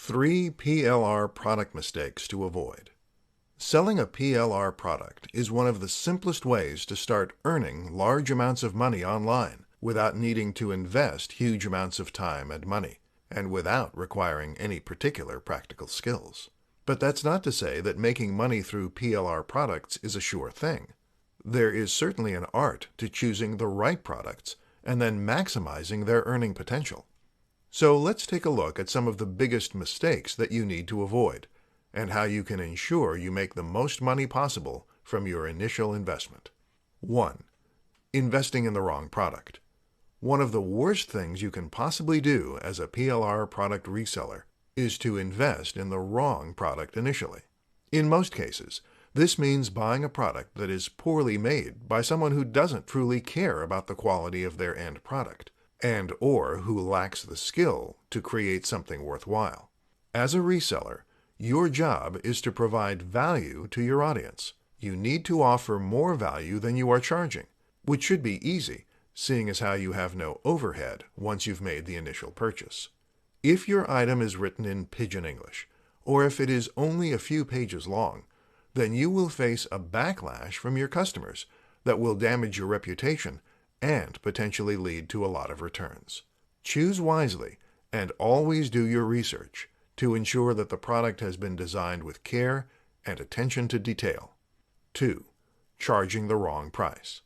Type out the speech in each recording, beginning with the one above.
3 PLR product mistakes to avoid. Selling a PLR product is one of the simplest ways to start earning large amounts of money online without needing to invest huge amounts of time and money, and without requiring any particular practical skills. But that's not to say that making money through PLR products is a sure thing. There is certainly an art to choosing the right products and then maximizing their earning potential. So let's take a look at some of the biggest mistakes that you need to avoid, and how you can ensure you make the most money possible from your initial investment. 1. Investing in the wrong product. One of the worst things you can possibly do as a PLR product reseller is to invest in the wrong product initially. In most cases, this means buying a product that is poorly made by someone who doesn't truly care about the quality of their end product, and/or who lacks the skill to create something worthwhile. As a reseller, your job is to provide value to your audience. You need to offer more value than you are charging, which should be easy, seeing as how you have no overhead once you've made the initial purchase. If your item is written in pidgin English, or if it is only a few pages long, then you will face a backlash from your customers that will damage your reputation and potentially lead to a lot of returns. Choose wisely and always do your research to ensure that the product has been designed with care and attention to detail. 2. Charging the wrong price.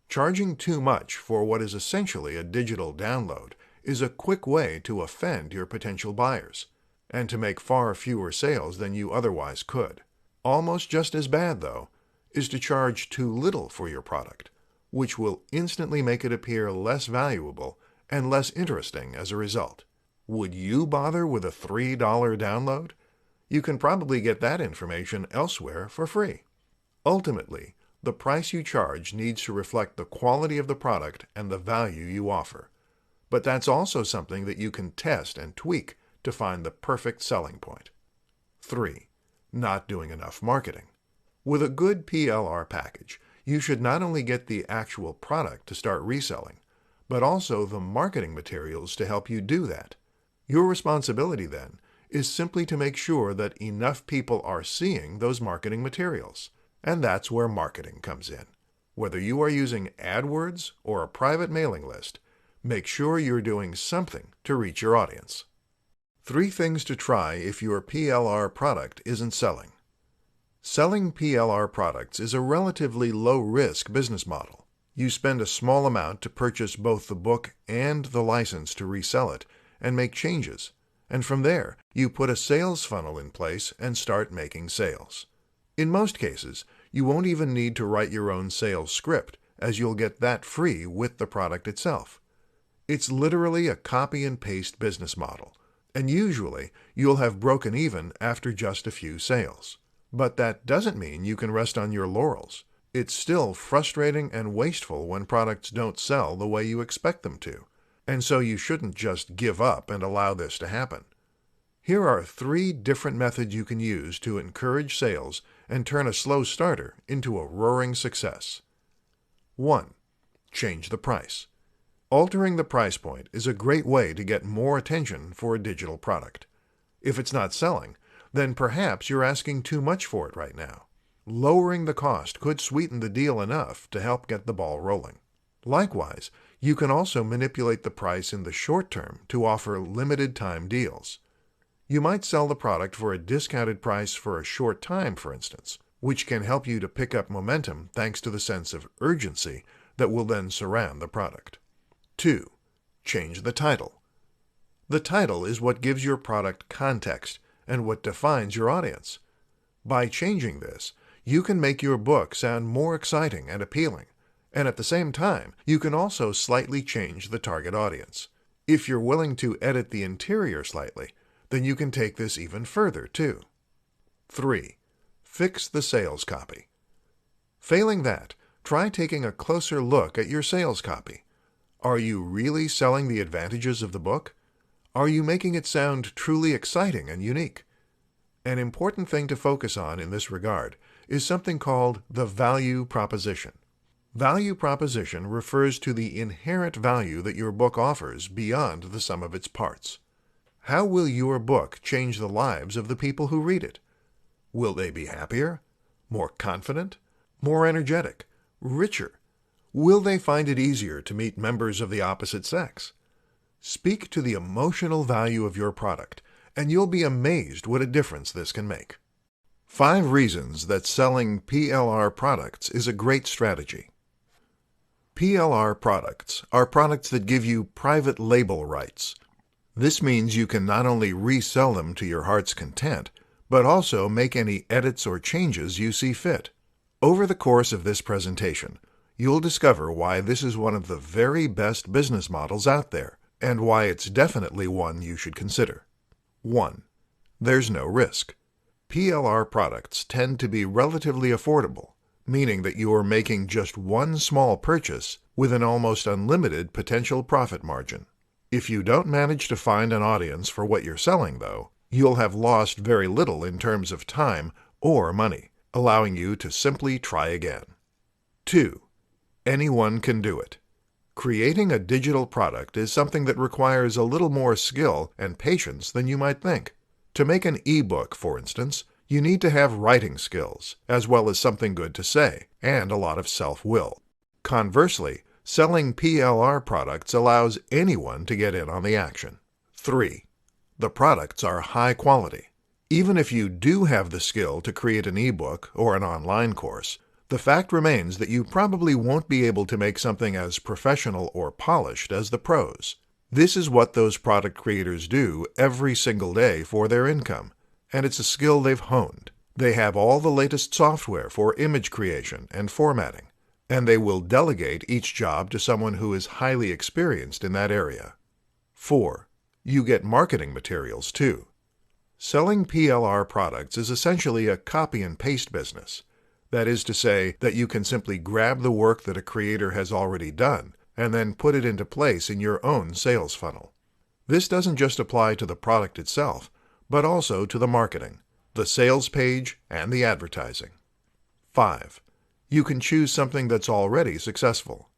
Charging too much for what is essentially a digital download is a quick way to offend your potential buyers and to make far fewer sales than you otherwise could. Almost just as bad, though, is to charge too little for your product, which will instantly make it appear less valuable and less interesting as a result. Would you bother with a $3 download? You can probably get that information elsewhere for free. Ultimately, the price you charge needs to reflect the quality of the product and the value you offer. But that's also something that you can test and tweak to find the perfect selling point. 3. Not doing enough marketing. With a good PLR package, you should not only get the actual product to start reselling, but also the marketing materials to help you do that. Your responsibility, then, is simply to make sure that enough people are seeing those marketing materials. And that's where marketing comes in. Whether you are using AdWords or a private mailing list, make sure you're doing something to reach your audience. 3 things to try if your PLR product isn't selling. Selling PLR products is a relatively low-risk business model. You spend a small amount to purchase both the book and the license to resell it and make changes, and from there, you put a sales funnel in place and start making sales. In most cases, you won't even need to write your own sales script, as you'll get that free with the product itself. It's literally a copy and paste business model, and usually you'll have broken even after just a few sales. But that doesn't mean you can rest on your laurels. It's still frustrating and wasteful when products don't sell the way you expect them to, and so you shouldn't just give up and allow this to happen. Here are 3 different methods you can use to encourage sales and turn a slow starter into a roaring success. 1. Change the price. Altering the price point is a great way to get more attention for a digital product. If it's not selling, then perhaps you're asking too much for it right now. Lowering the cost could sweeten the deal enough to help get the ball rolling. Likewise, you can also manipulate the price in the short term to offer limited-time deals. You might sell the product for a discounted price for a short time, for instance, which can help you to pick up momentum thanks to the sense of urgency that will then surround the product. 2. Change the title. The title is what gives your product context and what defines your audience. By changing this, you can make your book sound more exciting and appealing, and at the same time, you can also slightly change the target audience. If you're willing to edit the interior slightly, then you can take this even further, too. 3. Fix the sales copy. Failing that, try taking a closer look at your sales copy. Are you really selling the advantages of the book? Are you making it sound truly exciting and unique? An important thing to focus on in this regard is something called the value proposition. Value proposition refers to the inherent value that your book offers beyond the sum of its parts. How will your book change the lives of the people who read it? Will they be happier, more confident, more energetic, richer? Will they find it easier to meet members of the opposite sex? Speak to the emotional value of your product, and you'll be amazed what a difference this can make. 5 reasons that selling PLR products is a great strategy. PLR products are products that give you private label rights. This means you can not only resell them to your heart's content, but also make any edits or changes you see fit. Over the course of this presentation, you'll discover why this is one of the very best business models out there, and why it's definitely one you should consider. 1. There's no risk. PLR products tend to be relatively affordable, meaning that you are making just one small purchase with an almost unlimited potential profit margin. If you don't manage to find an audience for what you're selling, though, you'll have lost very little in terms of time or money, allowing you to simply try again. 2. Anyone can do it. Creating a digital product is something that requires a little more skill and patience than you might think. To make an e-book, for instance, you need to have writing skills, as well as something good to say, and a lot of self-will. Conversely, selling PLR products allows anyone to get in on the action. 3. The products are high quality. Even if you do have the skill to create an e-book or an online course, the fact remains that you probably won't be able to make something as professional or polished as the pros. This is what those product creators do every single day for their income, and it's a skill they've honed. They have all the latest software for image creation and formatting, and they will delegate each job to someone who is highly experienced in that area. 4. You get marketing materials too. Selling PLR products is essentially a copy and paste business. That is to say that you can simply grab the work that a creator has already done and then put it into place in your own sales funnel. This doesn't just apply to the product itself, but also to the marketing, the sales page, and the advertising. 5. You can choose something that's already successful.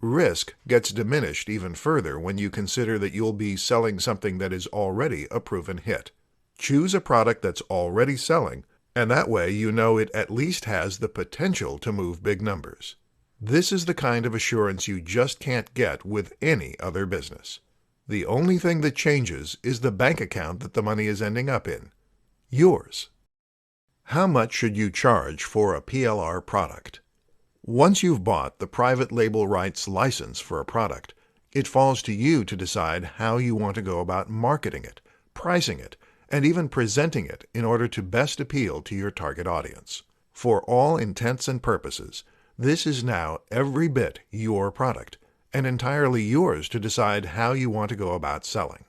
Risk gets diminished even further when you consider that you'll be selling something that is already a proven hit. Choose a product that's already selling, and that way you know it at least has the potential to move big numbers. This is the kind of assurance you just can't get with any other business. The only thing that changes is the bank account that the money is ending up in. Yours. How much should you charge for a PLR product? Once you've bought the private label rights license for a product, it falls to you to decide how you want to go about marketing it, pricing it, and even presenting it in order to best appeal to your target audience. For all intents and purposes, this is now every bit your product, and entirely yours to decide how you want to go about selling.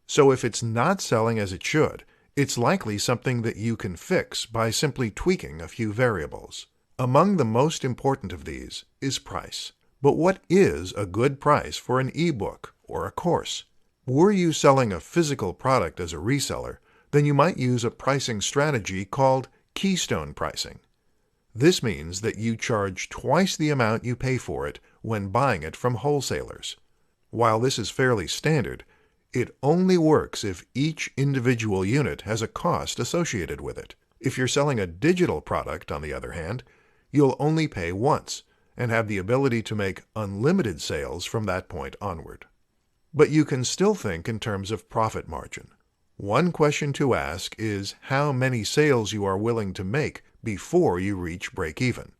So if it's not selling as it should, it's likely something that you can fix by simply tweaking a few variables. Among the most important of these is price. But what is a good price for an e-book or a course? Were you selling a physical product as a reseller, then you might use a pricing strategy called keystone pricing. This means that you charge twice the amount you pay for it when buying it from wholesalers. While this is fairly standard, it only works if each individual unit has a cost associated with it. If you're selling a digital product, on the other hand, you'll only pay once and have the ability to make unlimited sales from that point onward. But you can still think in terms of profit margin. One question to ask is how many sales you are willing to make before you reach break-even.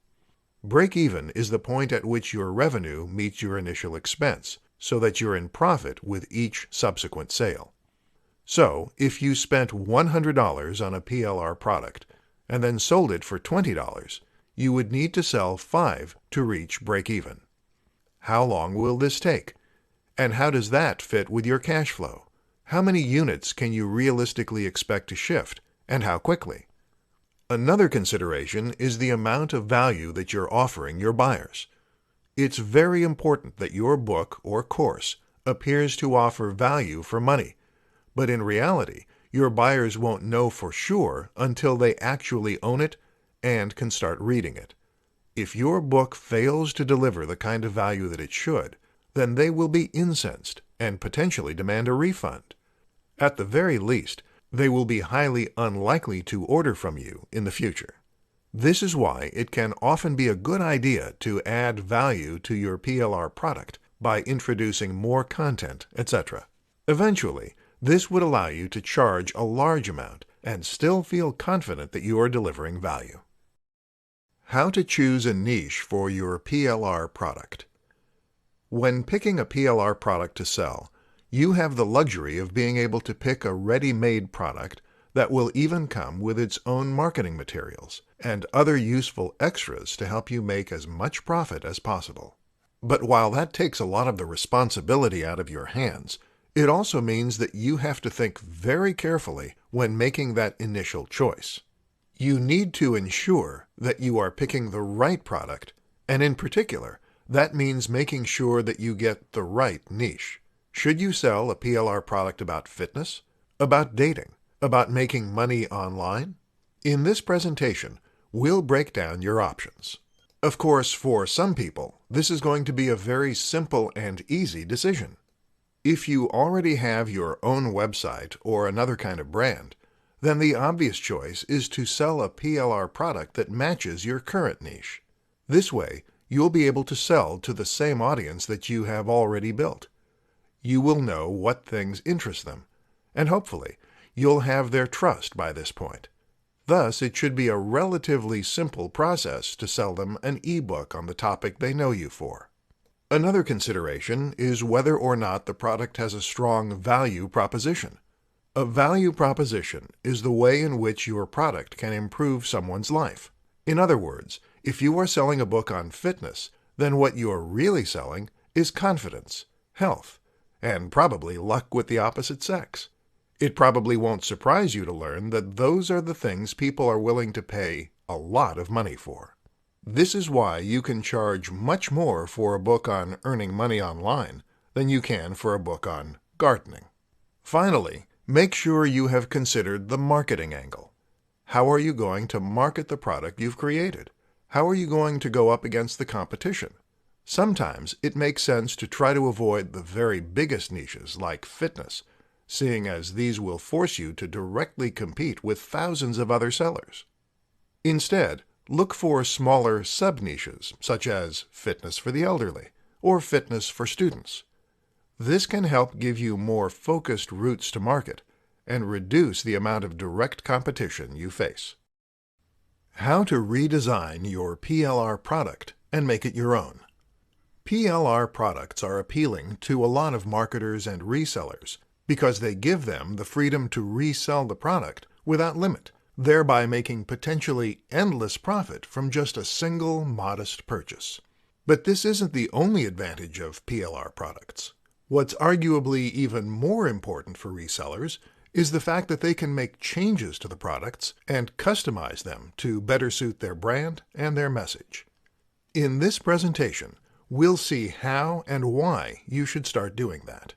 Break-even is the point at which your revenue meets your initial expense, so that you're in profit with each subsequent sale. So, if you spent $100 on a PLR product and then sold it for $20, you would need to sell 5 to reach break-even. How long will this take? And how does that fit with your cash flow? How many units can you realistically expect to shift, and how quickly? Another consideration is the amount of value that you're offering your buyers. It's very important that your book or course appears to offer value for money, but in reality, your buyers won't know for sure until they actually own it and can start reading it. If your book fails to deliver the kind of value that it should, then they will be incensed and potentially demand a refund. At the very least, they will be highly unlikely to order from you in the future. This is why it can often be a good idea to add value to your PLR product by introducing more content, etc. Eventually, this would allow you to charge a large amount and still feel confident that you are delivering value. How to choose a niche for your PLR product. When picking a PLR product to sell, you have the luxury of being able to pick a ready-made product that will even come with its own marketing materials and other useful extras to help you make as much profit as possible. But while that takes a lot of the responsibility out of your hands, it also means that you have to think very carefully when making that initial choice. You need to ensure that you are picking the right product, and in particular, that means making sure that you get the right niche. Should you sell a PLR product about fitness, about dating, about making money online? In this presentation, we'll break down your options. Of course, for some people, this is going to be a very simple and easy decision. If you already have your own website or another kind of brand, then the obvious choice is to sell a PLR product that matches your current niche. This way, you'll be able to sell to the same audience that you have already built. You will know what things interest them, and hopefully, you'll have their trust by this point. Thus, it should be a relatively simple process to sell them an ebook on the topic they know you for. Another consideration is whether or not the product has a strong value proposition. A value proposition is the way in which your product can improve someone's life. In other words, if you are selling a book on fitness, then what you are really selling is confidence, health, and probably luck with the opposite sex. It probably won't surprise you to learn that those are the things people are willing to pay a lot of money for. This is why you can charge much more for a book on earning money online than you can for a book on gardening. Finally, make sure you have considered the marketing angle. How are you going to market the product you've created? How are you going to go up against the competition? Sometimes it makes sense to try to avoid the very biggest niches like fitness, seeing as these will force you to directly compete with thousands of other sellers. Instead, look for smaller sub-niches such as fitness for the elderly or fitness for students. This can help give you more focused routes to market and reduce the amount of direct competition you face. How to redesign your PLR product and make it your own. PLR products are appealing to a lot of marketers and resellers because they give them the freedom to resell the product without limit, thereby making potentially endless profit from just a single modest purchase. But this isn't the only advantage of PLR products. What's arguably even more important for resellers is the fact that they can make changes to the products and customize them to better suit their brand and their message. In this presentation, we'll see how and why you should start doing that.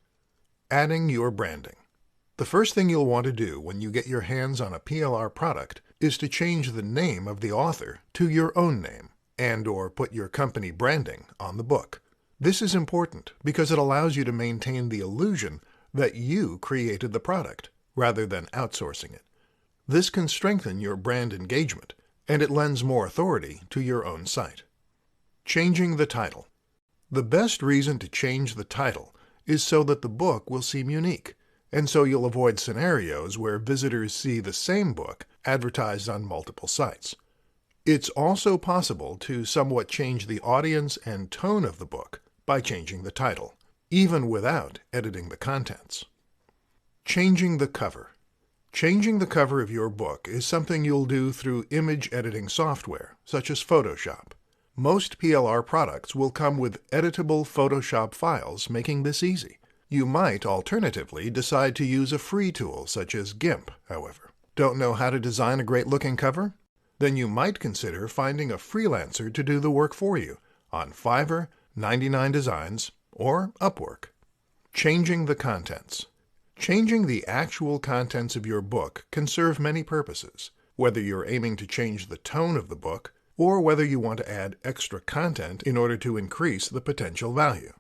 Adding your branding. The first thing you'll want to do when you get your hands on a PLR product is to change the name of the author to your own name and/or put your company branding on the book. This is important because it allows you to maintain the illusion that you created the product rather than outsourcing it. This can strengthen your brand engagement, and it lends more authority to your own site. Changing the title. The best reason to change the title is so that the book will seem unique, and so you'll avoid scenarios where visitors see the same book advertised on multiple sites. It's also possible to somewhat change the audience and tone of the book by changing the title, even without editing the contents. Changing the cover. Changing the cover of your book is something you'll do through image editing software, such as Photoshop. Most PLR products will come with editable Photoshop files, making this easy. You might alternatively decide to use a free tool such as GIMP, however. Don't know how to design a great-looking cover? Then you might consider finding a freelancer to do the work for you on Fiverr, 99 Designs, or Upwork. Changing the contents. Changing the actual contents of your book can serve many purposes, whether you're aiming to change the tone of the book or whether you want to add extra content in order to increase the potential value.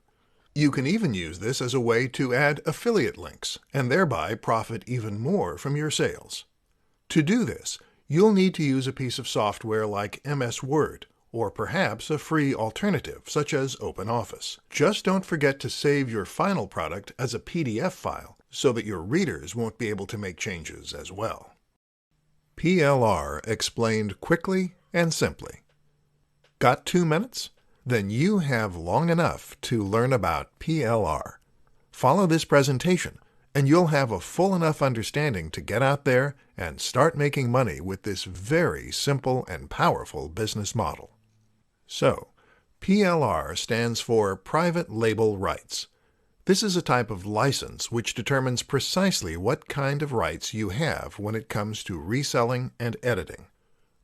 You can even use this as a way to add affiliate links and thereby profit even more from your sales. To do this, you'll need to use a piece of software like MS Word, or perhaps a free alternative such as OpenOffice. Just don't forget to save your final product as a PDF file so that your readers won't be able to make changes as well. PLR explained quickly and simply. Got 2 minutes? Then you have long enough to learn about PLR. Follow this presentation, and you'll have a full enough understanding to get out there and start making money with this very simple and powerful business model. So, PLR stands for Private Label Rights. This is a type of license which determines precisely what kind of rights you have when it comes to reselling and editing.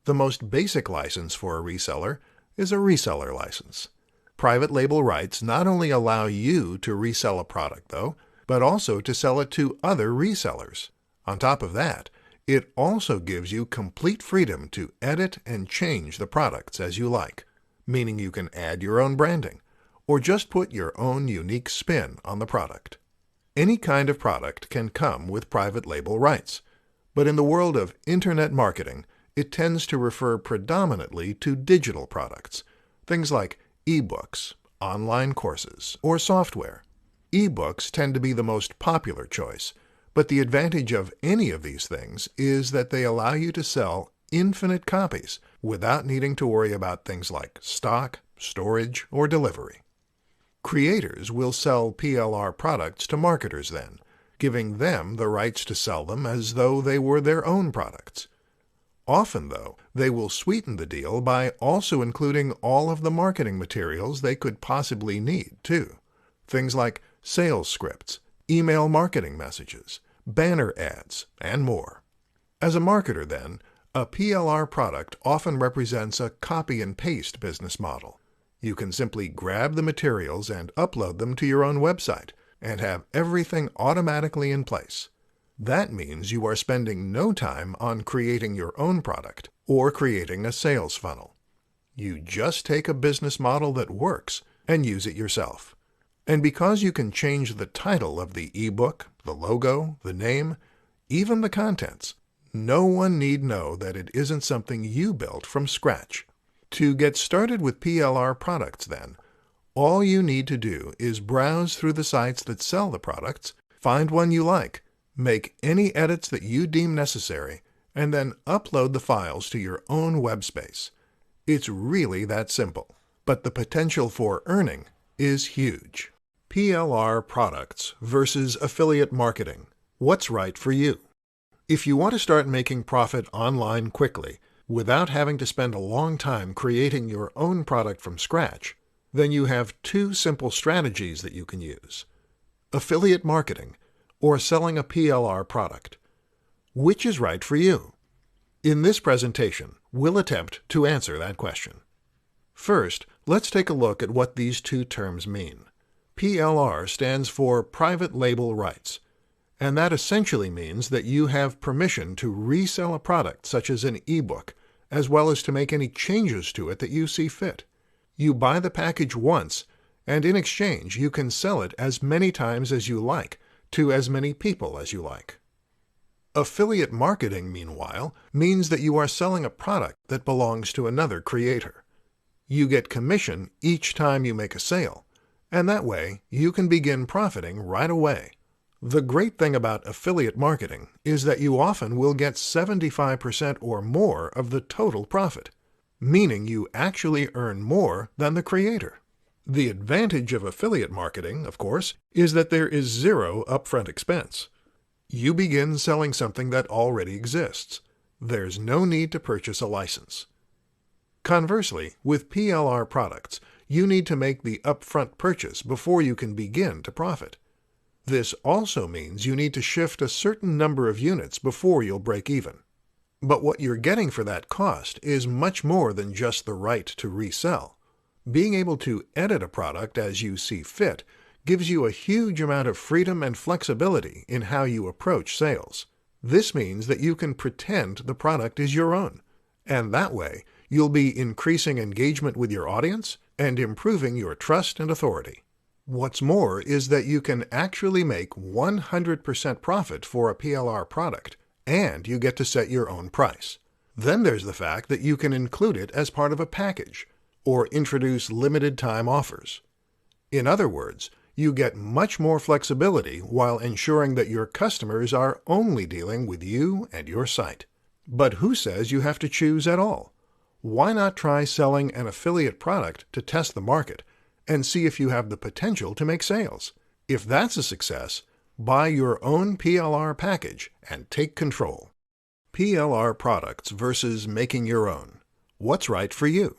The most basic license for a reseller is a reseller license. Private label rights not only allow you to resell a product, though, but also to sell it to other resellers. On top of that, it also gives you complete freedom to edit and change the products as you like, meaning you can add your own branding, or just put your own unique spin on the product. Any kind of product can come with private label rights, but in the world of Internet marketing, it tends to refer predominantly to digital products, things like ebooks, online courses, or software. Ebooks tend to be the most popular choice, but the advantage of any of these things is that they allow you to sell infinite copies without needing to worry about things like stock, storage, or delivery. Creators will sell PLR products to marketers then, giving them the rights to sell them as though they were their own products. Often, though, they will sweeten the deal by also including all of the marketing materials they could possibly need, too. Things like sales scripts, email marketing messages, banner ads, and more. As a marketer, then, a PLR product often represents a copy and paste business model. You can simply grab the materials and upload them to your own website and have everything automatically in place. That means you are spending no time on creating your own product or creating a sales funnel. You just take a business model that works and use it yourself. And because you can change the title of the ebook, the logo, the name, even the contents, no one need know that it isn't something you built from scratch. To get started with PLR products, then, all you need to do is browse through the sites that sell the products, find one you like, make any edits that you deem necessary, and then upload the files to your own web space. It's really that simple, but the potential for earning is huge. PLR products versus affiliate marketing. What's right for you? If you want to start making profit online quickly, without having to spend a long time creating your own product from scratch, then you have 2 simple strategies that you can use: affiliate marketing or selling a PLR product. Which is right for you? In this presentation, we'll attempt to answer that question. First, let's take a look at what these 2 terms mean. PLR stands for Private Label Rights, and that essentially means that you have permission to resell a product such as an ebook, as well as to make any changes to it that you see fit. You buy the package once, and in exchange you can sell it as many times as you like, to as many people as you like. Affiliate marketing, meanwhile, means that you are selling a product that belongs to another creator. You get commission each time you make a sale, and that way you can begin profiting right away. The great thing about affiliate marketing is that you often will get 75% or more of the total profit, meaning you actually earn more than the creator. The advantage of affiliate marketing, of course, is that there is 0 upfront expense. You begin selling something that already exists. There's no need to purchase a license. Conversely, with PLR products, you need to make the upfront purchase before you can begin to profit. This also means you need to shift a certain number of units before you'll break even. But what you're getting for that cost is much more than just the right to resell. Being able to edit a product as you see fit gives you a huge amount of freedom and flexibility in how you approach sales. This means that you can pretend the product is your own, and that way you'll be increasing engagement with your audience and improving your trust and authority. What's more is that you can actually make 100% profit for a PLR product, and you get to set your own price. Then there's the fact that you can include it as part of a package, or introduce limited time offers. In other words, you get much more flexibility while ensuring that your customers are only dealing with you and your site. But who says you have to choose at all? Why not try selling an affiliate product to test the market and see if you have the potential to make sales? If that's a success, buy your own PLR package and take control. PLR products versus making your own. What's right for you?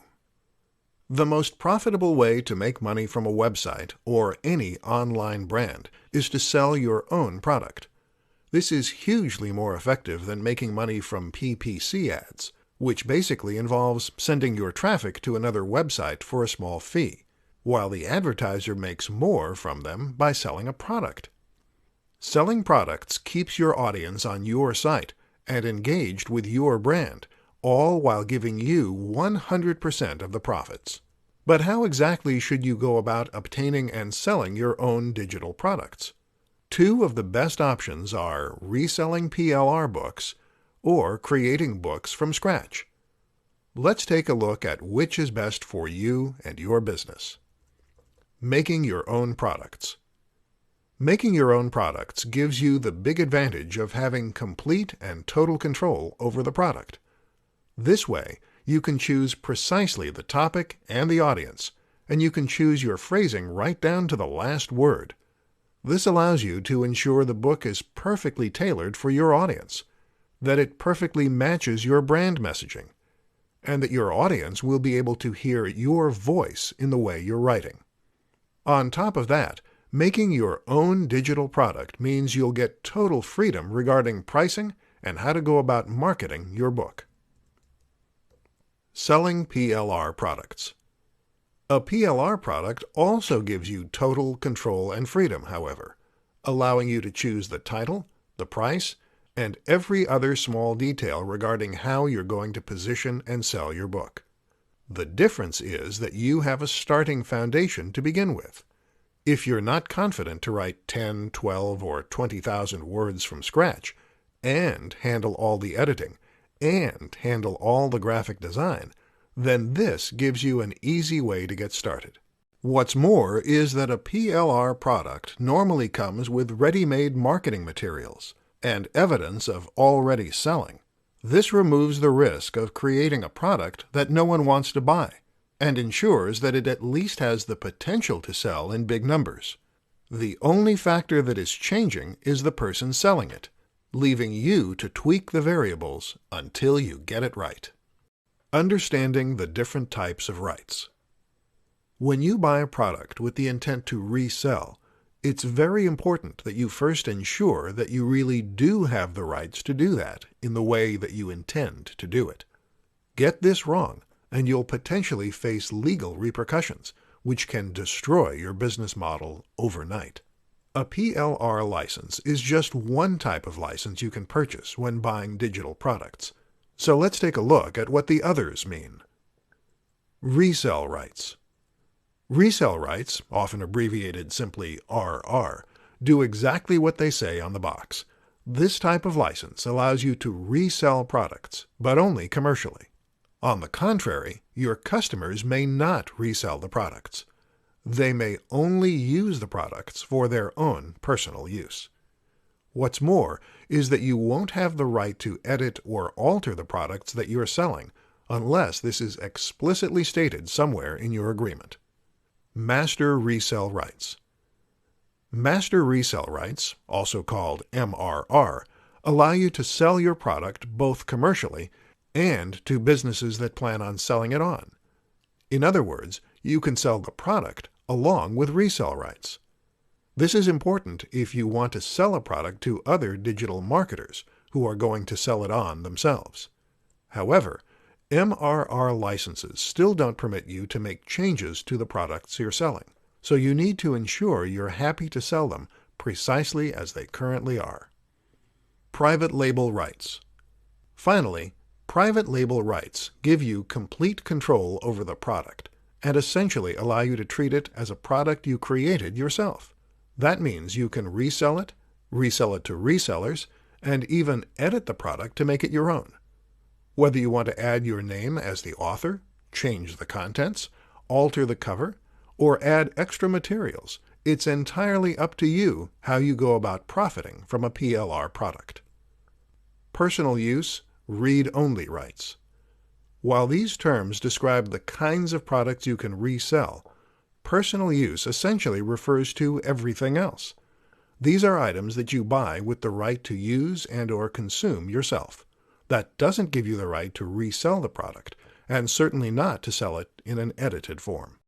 The most profitable way to make money from a website or any online brand is to sell your own product. This is hugely more effective than making money from PPC ads, which basically involves sending your traffic to another website for a small fee, while the advertiser makes more from them by selling a product. Selling products keeps your audience on your site and engaged with your brand, all while giving you 100% of the profits. But how exactly should you go about obtaining and selling your own digital products? Two of the best options are reselling PLR books or creating books from scratch. Let's take a look at which is best for you and your business. Making your own products. Making your own products gives you the big advantage of having complete and total control over the product. This way, you can choose precisely the topic and the audience, and you can choose your phrasing right down to the last word. This allows you to ensure the book is perfectly tailored for your audience, that it perfectly matches your brand messaging, and that your audience will be able to hear your voice in the way you're writing. On top of that, making your own digital product means you'll get total freedom regarding pricing and how to go about marketing your book. Selling PLR products. A PLR product also gives you total control and freedom, however, allowing you to choose the title, the price, and every other small detail regarding how you're going to position and sell your book. The difference is that you have a starting foundation to begin with. If you're not confident to write 10, 12, or 20,000 words from scratch, and handle all the editing, and handle all the graphic design, then this gives you an easy way to get started. What's more is that a PLR product normally comes with ready-made marketing materials and evidence of already selling. This removes the risk of creating a product that no one wants to buy, and ensures that it at least has the potential to sell in big numbers. The only factor that is changing is the person selling it, leaving you to tweak the variables until you get it right. Understanding the different types of rights. When you buy a product with the intent to resell, it's very important that you first ensure that you really do have the rights to do that in the way that you intend to do it. Get this wrong, and you'll potentially face legal repercussions, which can destroy your business model overnight. A PLR license is just one type of license you can purchase when buying digital products. So let's take a look at what the others mean. Resell rights. Resell rights, often abbreviated simply RR, do exactly what they say on the box. This type of license allows you to resell products, but only commercially. On the contrary, your customers may not resell the products. They may only use the products for their own personal use. What's more is that you won't have the right to edit or alter the products that you're selling unless this is explicitly stated somewhere in your agreement. Master resell rights. Master resell rights, also called MRR, allow you to sell your product both commercially and to businesses that plan on selling it on. In other words, you can sell the product along with resell rights. This is important if you want to sell a product to other digital marketers who are going to sell it on themselves. However, MRR licenses still don't permit you to make changes to the products you're selling, so you need to ensure you're happy to sell them precisely as they currently are. Private label rights. Finally, private label rights give you complete control over the product and essentially allow you to treat it as a product you created yourself. That means you can resell it to resellers, and even edit the product to make it your own. Whether you want to add your name as the author, change the contents, alter the cover, or add extra materials, it's entirely up to you how you go about profiting from a PLR product. Personal use, read-only rights. While these terms describe the kinds of products you can resell, personal use essentially refers to everything else. These are items that you buy with the right to use and/or consume yourself. That doesn't give you the right to resell the product, and certainly not to sell it in an edited form.